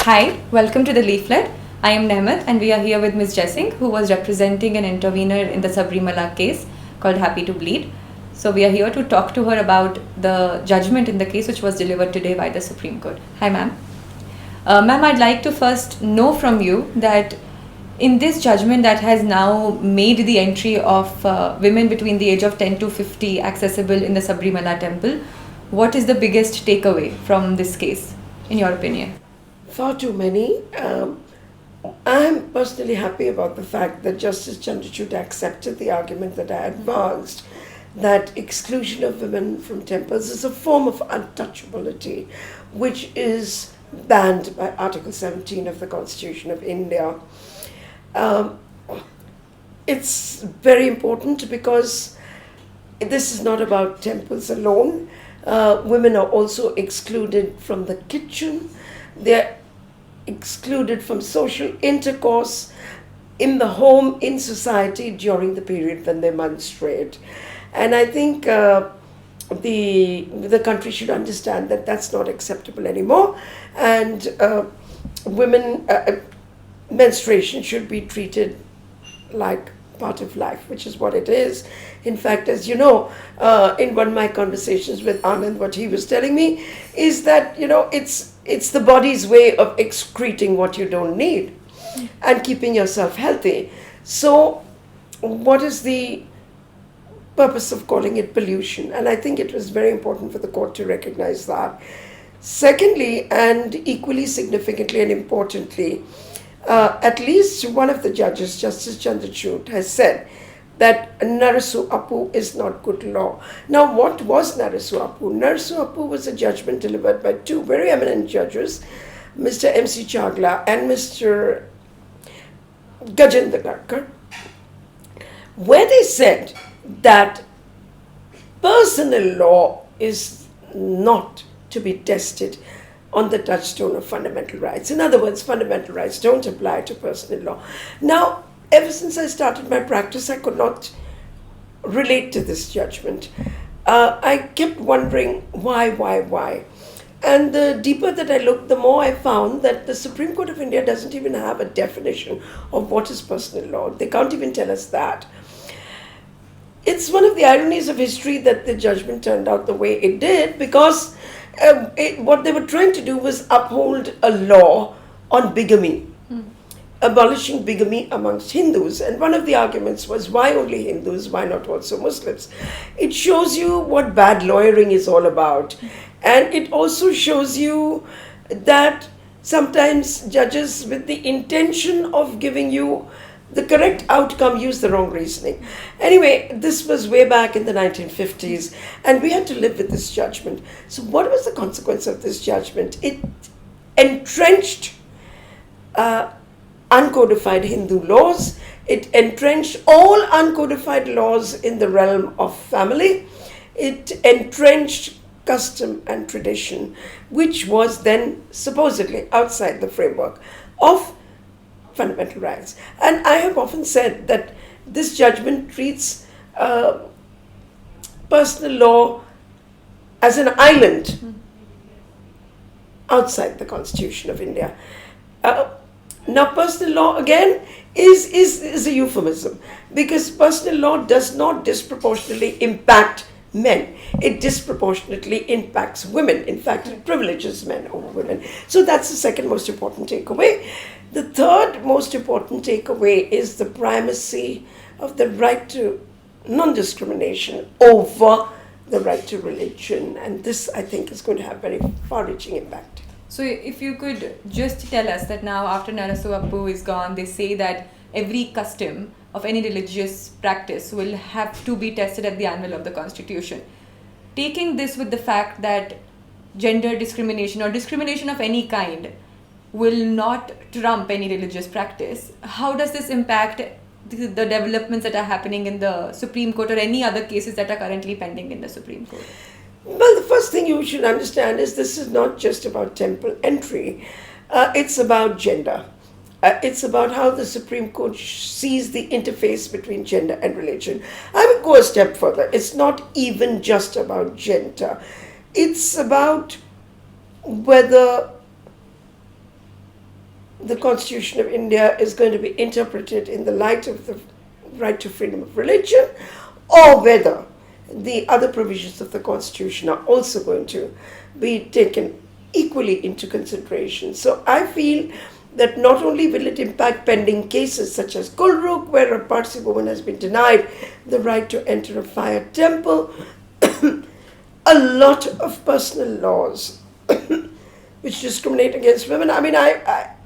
Hi, welcome to the leaflet. I am Nehmet and we are here with Ms. Jaising, who was representing an intervener in the Sabarimala case called Happy to Bleed. So we are here to talk to her about the judgment in the case which was delivered today by the Supreme Court. Hi ma'am. Ma'am, I'd like to first know from you that in this judgment that has now made the entry of women between the age of 10 to 50 accessible in the Sabarimala temple, what is the biggest takeaway from this case, in your opinion? Far too many. I'm personally happy about the fact that Justice Chandrachud accepted the argument that I advanced that exclusion of women from temples is a form of untouchability, which is banned by Article 17 of the Constitution of India. It's very important because this is not about temples alone. Women are also excluded from the kitchen. They're excluded from social intercourse in the home, in society during the period when they menstruate. And I think the country should understand that that's not acceptable anymore. And women, menstruation should be treated like part of life, which is what it is. In fact, as you know, in one of my conversations with Anand, what he was telling me is that, it's the body's way of excreting what you don't need and keeping yourself healthy. So what is the purpose of calling it pollution? And I think it was very important for the court to recognize that. Secondly, and equally significantly and importantly, at least one of the judges, Justice Chandrachud, has said that Narasu Appu is not good law. Now, what was Narasu Appu? Narasu Appu was a judgment delivered by two very eminent judges, Mr. M.C. Chagla and Mr. Gajendra Garkar, where they said that personal law is not to be tested on the touchstone of fundamental rights. In other words, fundamental rights don't apply to personal law. Now, ever since I started my practice, I could not relate to this judgment. I kept wondering why? And the deeper that I looked, the more I found that the Supreme Court of India doesn't even have a definition of what is personal law. They can't even tell us that. It's one of the ironies of history that the judgment turned out the way it did, because what they were trying to do was uphold a law on bigamy, abolishing bigamy amongst Hindus. And one of the arguments was, why only Hindus, why not also Muslims? It shows you what bad lawyering is all about. And it also shows you that sometimes judges, with the intention of giving you the correct outcome, use the wrong reasoning. Anyway, this was way back in the 1950s, and we had to live with this judgment. So what was the consequence of this judgment? It entrenched uncodified Hindu laws. It entrenched all uncodified laws in the realm of family. It entrenched custom and tradition, which was then supposedly outside the framework of fundamental rights. And I have often said that this judgment treats personal law as an island outside the Constitution of India. Now, personal law, again, is a euphemism, because personal law does not disproportionately impact men. It disproportionately impacts women. In fact, it privileges men over women. So that's the second most important takeaway. The third most important takeaway is the primacy of the right to non-discrimination over the right to religion. And this, I think, is going to have very far-reaching impact. So if you could just tell us that now after Narasu Appu is gone, they say that every custom of any religious practice will have to be tested at the anvil of the Constitution. Taking this with the fact that gender discrimination or discrimination of any kind will not trump any religious practice, how does this impact the developments that are happening in the Supreme Court or any other cases that are currently pending in the Supreme Court? Well, the first thing you should understand is this is not just about temple entry. It's about gender. It's about how the Supreme Court sees the interface between gender and religion. I would go a step further. It's not even just about gender. It's about whether the Constitution of India is going to be interpreted in the light of the right to freedom of religion, or whether the other provisions of the Constitution are also going to be taken equally into consideration. So I feel that not only will it impact pending cases such as Kulrukh, where a Parsi woman has been denied the right to enter a fire temple, a lot of personal laws which discriminate against women. I mean,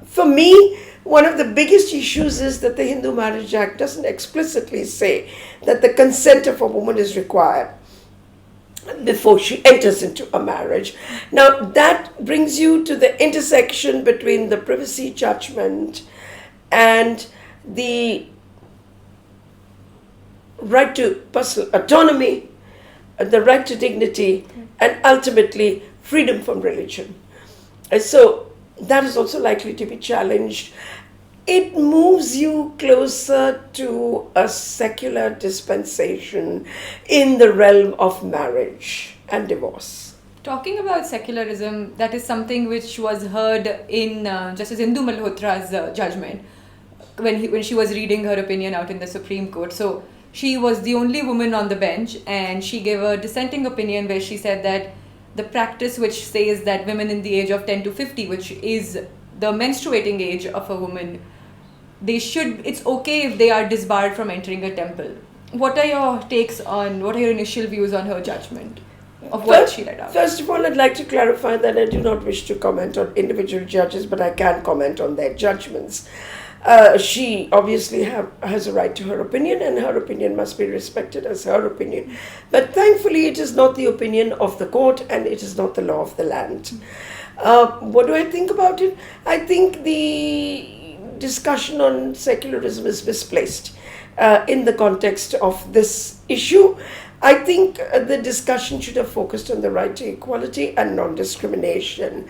for me, one of the biggest issues is that the Hindu Marriage Act doesn't explicitly say that the consent of a woman is required before she enters into a marriage. Now, that brings you to the intersection between the privacy judgment and the right to personal autonomy, the right to dignity, and ultimately freedom from religion. And so that is also likely to be challenged. It moves you closer to a secular dispensation in the realm of marriage and divorce. Talking about secularism, that is something which was heard in Justice Indu Malhotra's judgment when she was reading her opinion out in the Supreme Court. So she was the only woman on the bench, and she gave a dissenting opinion where she said that the practice which says that women in the age of 10 to 50, which is the menstruating age of a woman, it's okay if they are disbarred from entering a temple. What are your takes on, what are your initial views on her judgment of what she read out? First of all, I'd like to clarify that I do not wish to comment on individual judges, but I can comment on their judgments. She obviously has a right to her opinion, and her opinion must be respected as her opinion. But thankfully, it is not the opinion of the court, and it is not the law of the land. What do I think about it? I think the discussion on secularism is misplaced in the context of this issue. I think the discussion should have focused on the right to equality and non-discrimination.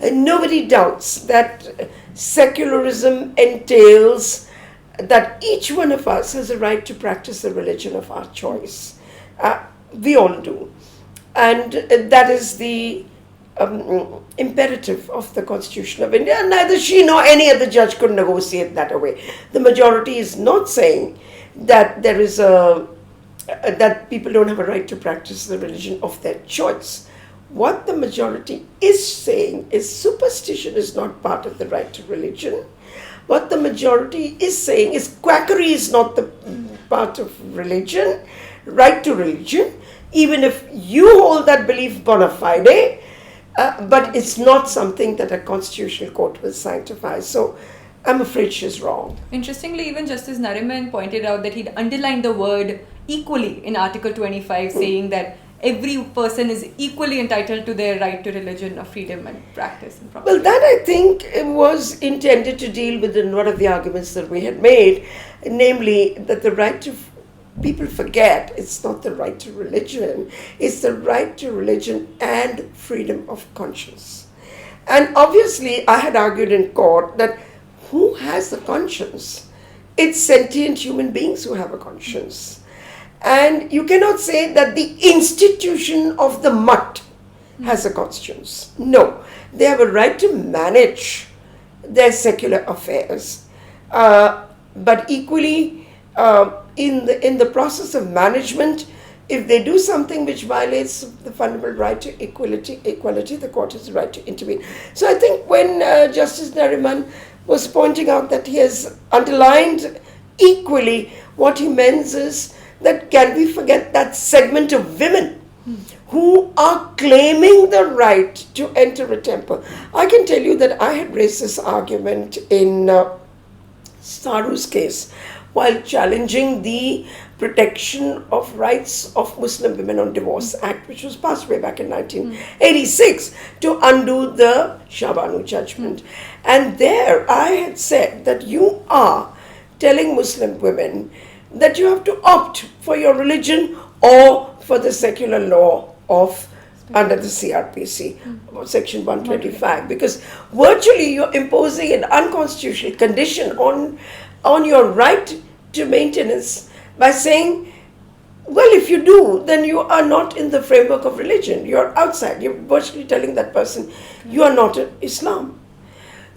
Nobody doubts that secularism entails that each one of us has a right to practice the religion of our choice. We all do. And that is the imperative of the Constitution of India. Neither she nor any other judge could negotiate that away. The majority is not saying that there is that people don't have a right to practice the religion of their choice. What the majority is saying is superstition is not part of the right to religion. What the majority is saying is quackery is not the part of religion, right to religion, even if you hold that belief bona fide, but it's not something that a constitutional court will sanctify. So I'm afraid she's wrong. Interestingly, even Justice Nariman pointed out that he'd underlined the word equally in Article 25, saying that every person is equally entitled to their right to religion, of freedom and practice. And well, that I think was intended to deal with one of the arguments that we had made, namely that the right to people forget it's not the right to religion, it's the right to religion and freedom of conscience. And obviously, I had argued in court that who has the conscience? It's sentient human beings who have a conscience. And you cannot say that the institution of the mutt has a conscience. No, they have a right to manage their secular affairs. But equally, in the process of management, if they do something which violates the fundamental right to equality, the court has the right to intervene. So I think when Justice Nariman was pointing out that he has underlined equally, what he means is that can we forget that segment of women who are claiming the right to enter a temple. I can tell you that I had raised this argument in Saru's case while challenging the Protection of Rights of Muslim Women on Divorce Act, which was passed way back in 1986 to undo the Shah Banu judgment. And there I had said that you are telling Muslim women that you have to opt for your religion or for the secular law of under the CRPC, section 125, because virtually you're imposing an unconstitutional condition on your right to maintenance by saying, well, if you do, then you are not in the framework of religion. You're outside. You're virtually telling that person, you are not in Islam.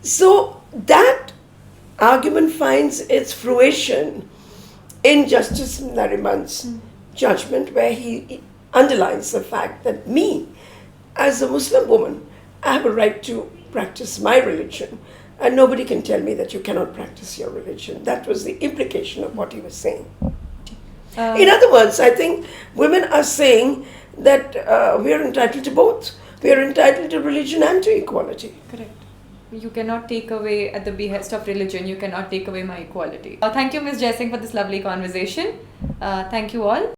So that argument finds its fruition in Justice Nariman's judgment, where he underlines the fact that me, as a Muslim woman, I have a right to practice my religion, and nobody can tell me that you cannot practice your religion. That was the implication of what he was saying. In other words, I think women are saying that we are entitled to both. We are entitled to religion and to equality. Correct. You cannot take away, at the behest of religion, you cannot take away my equality. Thank you, Ms. Jaising, for this lovely conversation. Thank you all.